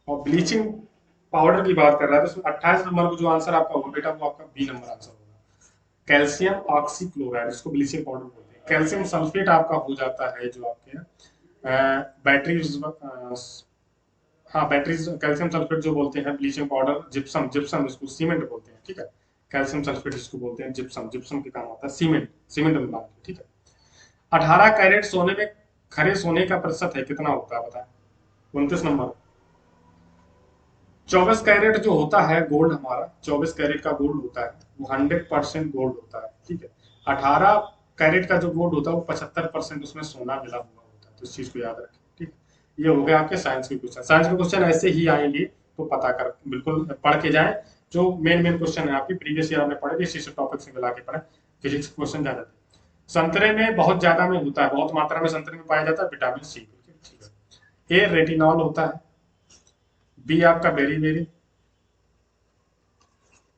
A: और ब्लीचिंग पाउडर की बात कर रहा है तो उसमें 28 नंबर को जो आंसर आपका होगा बेटा वो आपका बी नंबर आंसर होगा, कैल्शियम ऑक्सीक्लोराइड, इसको ब्लीचिंग पाउडर बोलते हैं। कैल्शियम सल्फेट आपका हो जाता है जो आपके बैटरीज, हाँ बैटरीज, कैल्शियम सल्फेट जो बोलते हैं ब्लीचिंग पाउडर, जिप्सम, जिप्सम इसको सीमेंट बोलते हैं। ठीक है, कैल्शियम सल्फेट इसको बोलते हैं जिप्सम, जिप्सम के काम आता है सीमेंट, सीमेंट में मिलाते हैं। ठीक है, 18 कैरेट सोने में खरे सोने का प्रतिशत है कितना होता है बताएं? 29 नंबर। 24 कैरेट जो होता है गोल्ड, हमारा 24 कैरेट का गोल्ड होता है वो 100% गोल्ड होता है। ठीक है, 18 कैरेट का जो गोल्ड होता है वो 75% उसमें सोना मिला हुआ होता है, तो इस चीज को याद रखें। ठीक, ये हो गया आपके साइंस के क्वेश्चन। साइंस के क्वेश्चन ऐसे ही आएंगे तो पता कर बिल्कुल पढ़ के जाए, जो मेन मेन क्वेश्चन है आपकी प्रीवियस ईयर आपने पढ़े इसी से टॉपिक से मिला के पढ़े। फिजिक्स क्वेश्चन ज्यादा थे। संतरे में बहुत ज्यादा में होता है, बहुत मात्रा में संतरे में पाया जाता है विटामिन सी। ठीक है, ए रेटिनॉल होता है, बी आपका बेरी बेरी,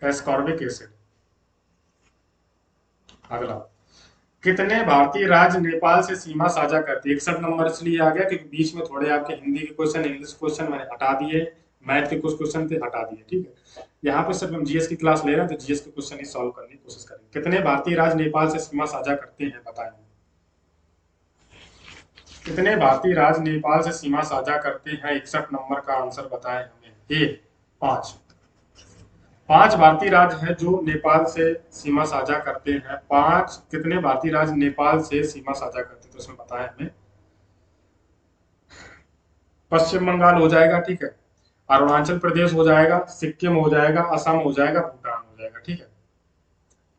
A: एस्कॉर्बिक एसिड। अगला, कितने भारतीय राज्य नेपाल से सीमा साझा करते हैं? 61 नंबर इसलिए आ गया क्योंकि बीच में थोड़े आपके हिंदी के क्वेश्चन, इंग्लिश क्वेश्चन मैंने हटा दिए, मैथ के कुछ क्वेश्चन थे हटा दिए। ठीक है, यहाँ पे सिर्फ हम जीएस की क्लास ले रहे हैं तो जीएस के क्वेश्चन ही सॉल्व करने की कोशिश करेंगे। कितने भारतीय राज्य नेपाल से सीमा साझा करते हैं बताएं? कितने भारतीय राज्य नेपाल से सीमा साझा करते हैं? 61 नंबर का आंसर बताएं हमें। ए 5, 5 भारतीय राज्य हैं जो नेपाल से सीमा साझा करते हैं। 5 कितने भारतीय राज्य नेपाल से सीमा साझा करते हैं तो उसमें बताएं हमें। पश्चिम बंगाल हो जाएगा, ठीक है, अरुणाचल प्रदेश हो जाएगा, सिक्किम हो जाएगा, असम हो जाएगा, भूटान हो जाएगा। ठीक है,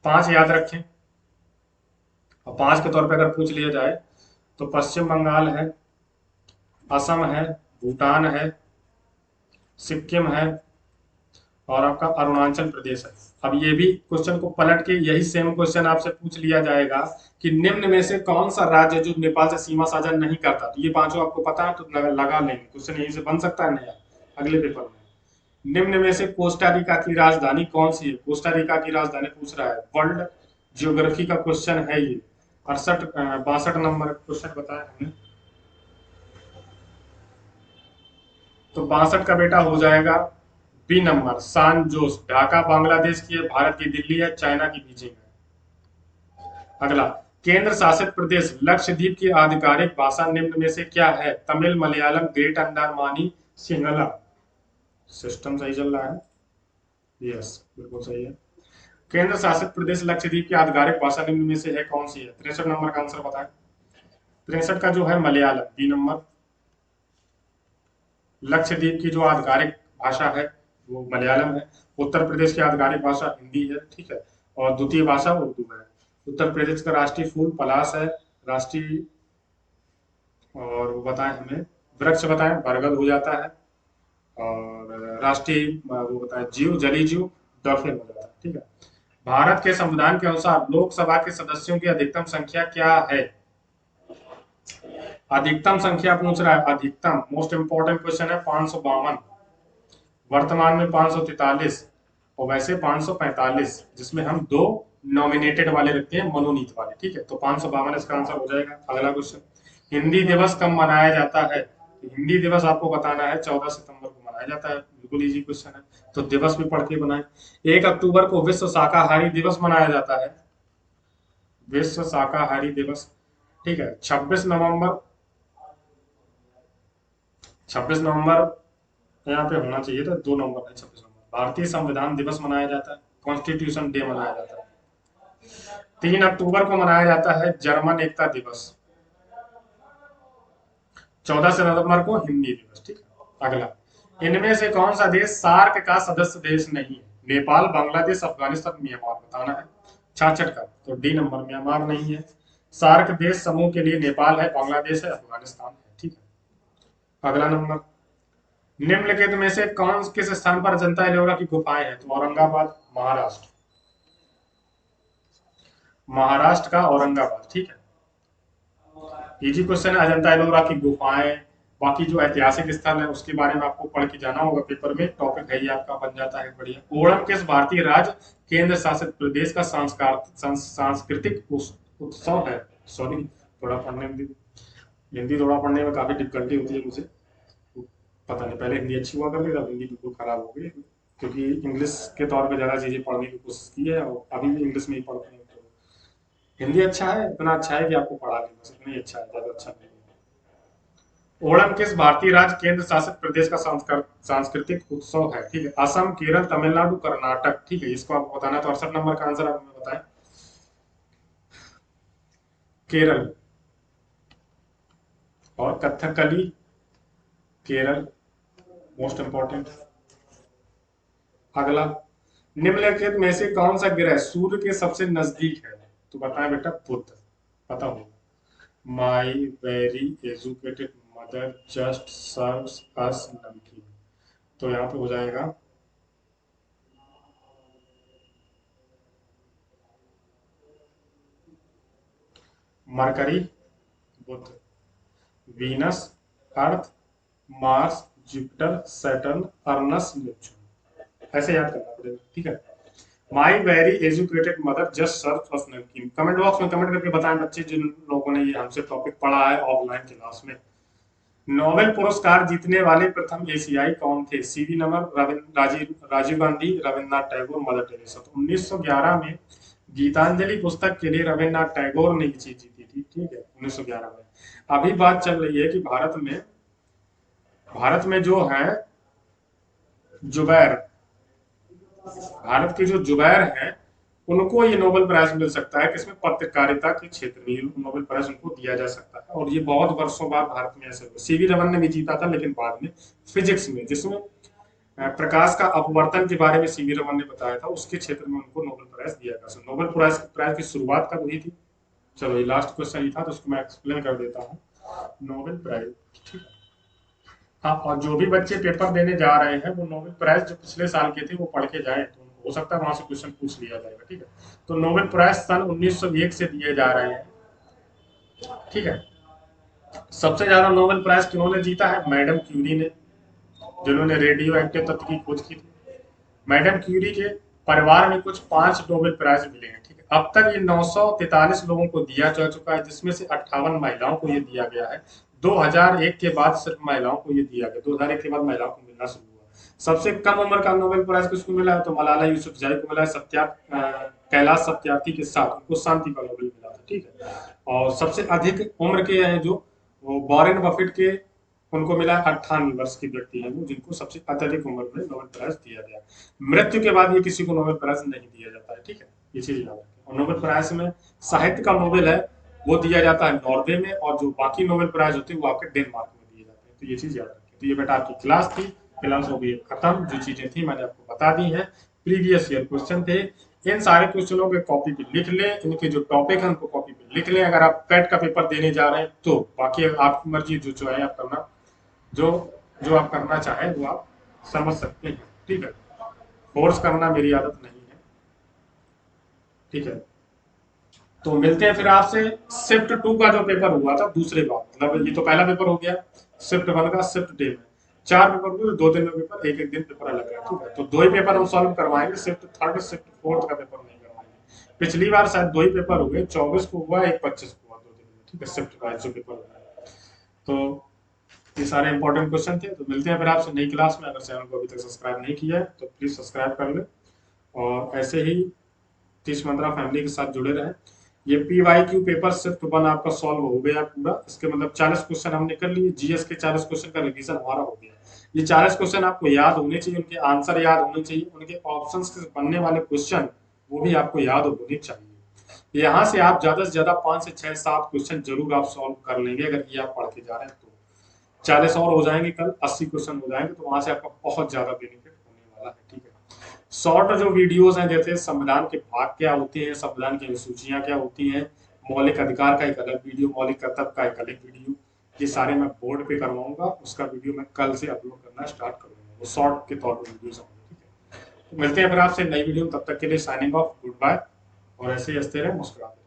A: 5 याद रखें। और 5 के तौर पे अगर पूछ लिया जाए तो पश्चिम बंगाल है, असम है, भूटान है, सिक्किम है और आपका अरुणाचल प्रदेश है। अब ये भी क्वेश्चन को पलट के यही सेम क्वेश्चन आपसे पूछ लिया जाएगा कि निम्न में से कौन सा राज्य जो नेपाल से सीमा साझा नहीं करता? तो ये पांचों आपको पता है तो लगा लेंगे, क्वेश्चन यहीं से बन सकता है नया अगले पेपर में। निम्न में से कोस्टा रिका की राजधानी कौन सी है? कोस्टा रिका की राजधानी पूछ रहा है, वर्ल्ड जियोग्राफी का क्वेश्चन है ये। 62 नंबर क्वेश्चन बताया हमने, तो 62 का बेटा हो जाएगा बी नंबर, सान जोस। ढाका बांग्लादेश की है, भारत की दिल्ली है, चाइना की बीजिंग है। अगला, केंद्र शासित प्रदेश लक्षद्वीप की आधिकारिक भाषा निम्न में से क्या है? तमिल, मलयालम, ग्रेट अंडमानी, सिंहला। सिस्टम सही चल रहा है, यस बिल्कुल सही है। केंद्र शासित प्रदेश लक्षद्वीप की आधिकारिक भाषा निम्न में से है कौन सी है? 63 नंबर का आंसर बताएं। 63 का जो है मलयालम, बी नंबर। लक्षद्वीप की जो आधिकारिक भाषा है वो मलयालम है। उत्तर प्रदेश की आधिकारिक भाषा हिंदी है, ठीक है, और द्वितीय भाषा उर्दू है। उत्तर प्रदेश का राष्ट्रीय फूल पलाश है, राष्ट्रीय, और वो बताएं हमें वृक्ष बताएं, बरगद हो जाता है। और राष्ट्रीय वो बताएं जीव, जलीय जीव डॉल्फिन हो जाता है। ठीक है, भारत के संविधान के अनुसार लोकसभा के सदस्यों की अधिकतम संख्या क्या है? अधिकतम संख्या पूछ रहा है, अधिकतम मोस्ट इंपॉर्टेंट क्वेश्चन है। 552, वर्तमान में 543 और वैसे 545, जिसमें हम 2 नॉमिनेटेड वाले रखते हैं, मनोनीत वाले। ठीक है, तो 552 इसका आंसर हो जाएगा। अगला क्वेश्चन, हिंदी दिवस कब मनाया जाता है? तो हिंदी दिवस आपको बताना है, 14 सितंबर को मनाया जाता है। बिल्कुल इजी क्वेश्चन है, तो दिवस भी पढ़ के बनाए। 1 अक्टूबर को विश्व शाकाहारी दिवस मनाया जाता है, विश्व शाकाहारी दिवस। ठीक है। 26 नवंबर, 26 नवंबर यहाँ पे होना चाहिए था, 2 नवंबर है, 26 नवंबर भारतीय संविधान दिवस मनाया जाता है, कॉन्स्टिट्यूशन डे मनाया जाता है। 3 अक्टूबर को मनाया जाता है जर्मन एकता दिवस। 14 सितंबर को हिंदी दिवस। ठीक है। अगला, इनमें से कौन सा देश सार्क का सदस्य देश नहीं है? नेपाल, बांग्लादेश, अफगानिस्तान, म्यांमार, बताना है। 66 का, तो डी नंबर म्यांमार नहीं है। सार्क देश समूह के लिए नेपाल है, बांग्लादेश है, अफगानिस्तान है। ठीक है। अगला नंबर, निम्नलिखित में से कौन किस स्थान पर अजंता एलोरा की गुफाएं हैं? तो औरंगाबाद, महाराष्ट्र, महाराष्ट्र का औरंगाबाद। ठीक है। इजी क्वेश्चन है, अजंता एलोरा की गुफाएं। बाकी जो ऐतिहासिक स्थल है उसके बारे में आपको पढ़ के जाना होगा पेपर में, टॉपिक है ये आपका, बन जाता है बढ़िया। ओणम किस भारतीय राज्य केंद्र शासित प्रदेश का सांस्कृतिक उत्सव है? सॉरी, थोड़ा पढ़ने में हिंदी थोड़ा पढ़ने में काफी डिफिकल्टी होती है मुझे, पता नहीं, पहले हिंदी अच्छी हुआ करती थी, अब हिंदी बिल्कुल खराब हो गई, क्योंकि इंग्लिश के तौर पे ज्यादा चीजें पढ़ने की कोशिश की है और अभी भी इंग्लिश में ही पढ़ते हैं। तो हिंदी अच्छा है, इतना अच्छा है कि आपको पढ़ा लें, बस इतना ही अच्छा है, ज्यादा अच्छा नहीं है। ओणम किस भारतीय राज्य केंद्र शासित प्रदेश का सांस्कृतिक उत्सव है? ठीक है। असम, केरल, तमिलनाडु, कर्नाटक। ठीक है, इसको आपको बताना है, तो 68 नंबर का आंसर आप हमें बताएं। केरल, और कथकली, केरल मोस्ट इंपॉर्टेंट। अगला, निम्नलिखित में से कौन सा ग्रह सूर्य के सबसे नजदीक है? तो बताएं बेटा, बुध, पता होगा। My very educated mother just serves us नमकीन, तो यहाँ पे हो जाएगा मरकरी, बुध, Venus, Earth, Mars, Jupiter, Saturn, Uranus, Neptune. ऐसे याद करना पड़ेगा। ठीक है। My very educated mother just serve us नमकीन। कमेंट बॉक्स में कमेंट करके बताएं बच्चे, जिन लोगों ने ये हमसे टॉपिक पढ़ा है ऑफलाइन क्लास में। नोबेल पुरस्कार जीतने वाले प्रथम एशियाई कौन थे? सीवी नमन, राजीव गांधी, रविन्द्रनाथ टैगोर, मदर टेरेसा। तो 1911 में गीतांजलि पुस्तक के लिए रविन्द्रनाथ टैगोर ने ये चीज जीती थी। ठीक है, 1911 में। अभी बात चल रही है कि भारत में जो है जुबैर, भारत के जो जुबैर हैं, उनको ये नोबेल प्राइज मिल सकता है, किसमें? पत्रकारिता के क्षेत्र में ये नोबेल प्राइज उनको दिया जा सकता है। और ये बहुत वर्षों बाद भारत में ऐसे हुआ। सीवी रमन ने भी जीता था, लेकिन बाद में फिजिक्स में, जिसमें प्रकाश का अपवर्तन के बारे में सीवी रमन ने बताया था, उसके क्षेत्र में उनको नोबेल प्राइज दिया गया। नोबेल प्राइज की शुरुआत कब हुई थी? चलो, ये लास्ट क्वेश्चन ही था, तो उसको मैं एक्सप्लेन कर देता हूँ। नोबेल प्राइज, ठीक है। हाँ, और जो भी बच्चे पेपर देने जा रहे हैं, वो नोबेल प्राइज जो पिछले साल के थे वो पढ़ के जाए, तो हो सकता है वहां से क्वेश्चन पूछ लिया जाएगा। ठीक है। तो नोबेल प्राइज सन 1901 से दिए जा रहे हैं। ठीक है। सबसे ज्यादा नोबेल प्राइज किन्होंने जीता है? मैडम क्यूरी ने, जिन्होंने रेडियो एक्टिव तत्व की खोज की थी। मैडम क्यूरी के परिवार में कुछ 5 नोबेल प्राइज मिले हैं। ठीक है। अब तक ये 943 लोगों को दिया जा चुका है, जिसमें से 58 महिलाओं को ये दिया गया है। 2001 के बाद सिर्फ महिलाओं को ये दिया गया, 2001 के बाद महिलाओं को मिलना शुरू हुआ। सबसे कम उम्र का नोबेल प्राइज किसको मिला है? तो मलाला यूसुफजई को मिला है, कैलाश सत्यार्थी के साथ उनको शांति का नोबेल मिला था। ठीक है। और सबसे अधिक उम्र के हैं जो, वो वॉरेन बफेट के, उनको मिला 98 वर्ष के व्यक्ति हैं वो, जिनको सबसे अत्यधिक उम्र में नोबेल प्राइज दिया गया। मृत्यु के बाद ये किसी को नोबेल प्राइज नहीं दिया जाता है। ठीक है, ये चीज याद रखें। और नोबेल प्राइज में साहित्य का नोबेल है, वो दिया जाता है नॉर्वे में, और जो बाकी नोबेल प्राइज होते हैं वो आपके डेनमार्क में दिए जाते हैं। तो ये चीज याद रखें। तो ये बेटा आपकी क्लास थी, क्लास हो गई खत्म। जो चीजें थी मैंने आपको बता दी हैं, प्रीवियस ईयर क्वेश्चन थे। इन सारे क्वेश्चनों के कॉपी पे लिख लें, इनके जो टॉपिक है उनको कॉपी पे लिख लें। अगर आप पेट का पेपर देने जा रहे हैं तो बाकी आपकी मर्जी, जो चाहे आप करना, जो जो आप करना चाहें वो आप समझ सकते हैं। ठीक है, फोर्स करना मेरी आदत नहीं है। ठीक है, तो मिलते हैं फिर आपसे। शिफ्ट 2 का जो पेपर हुआ था दूसरे बार, मतलब ये तो पहला पेपर हो गया, शिफ्ट 1 का शिफ्ट डे में 4 पेपर हुए, 2 दिन में पेपर, एक एक दिन पेपर अलग है। ठीक है, तो 2 ही पेपर हम सॉल्व करवाएंगे, शिफ्ट 3 शिफ्ट 4 का पेपर नहीं करवाएंगे। पिछली बार शायद 2 ही पेपर हुए, 24 को हुआ, एक 25 को हुआ, 2 दिन में। ठीक है, शिफ्ट वाइज जो पेपर हुआ। तो ये सारे इंपॉर्टेंट क्वेश्चन थे। तो मिलते हैं फिर आपसे नई क्लास में। अगर चैनल को अभी तक सब्सक्राइब नहीं किया है तो प्लीज सब्सक्राइब कर ले, और ऐसे ही 30 मंत्रा फैमिली के साथ जुड़े रहें। ये PYQ पेपर शिफ्ट 1 आपका सॉल्व हो गया पूरा। इसके मतलब 40 क्वेश्चन हमने कर लिए। जीएस के 40 क्वेश्चन का रिवीजन हमारा हो गया। ये 40 क्वेश्चन आपको याद होने चाहिए, उनके आंसर याद होने चाहिए, उनके ऑप्शंस से बनने वाले क्वेश्चन वो भी आपको याद होने चाहिए। यहाँ से आप ज्यादा से ज्यादा 5 से 6 7 क्वेश्चन जरूर आप सॉल्व कर लेंगे अगर ये आप पढ़ के जा रहे हैं तो। 40 और हो जाएंगे, कल 80 क्वेश्चन हो जाएंगे, तो वहां से आपका बहुत ज्यादा बेनिफिट होने वाला है। ठीक है। शॉर्ट जो वीडियोस हैं, जैसे संविधान के भाग क्या होते हैं, संविधान की अनुसूचियां क्या होती हैं, मौलिक अधिकार का एक अलग वीडियो, मौलिक कर्तव्य का एक अलग वीडियो, ये सारे मैं बोर्ड पे करवाऊंगा। उसका वीडियो मैं कल से अपलोड करना स्टार्ट करूंगा, वो शॉर्ट के तौर पर वीडियोस होंगे। ठीक है। तो मिलते हैं फिर आपसे नई वीडियो में, तब तक के लिए साइनिंग ऑफ, गुड बाय, और ऐसे ही हंसते रहे, मुस्कुराते रहे।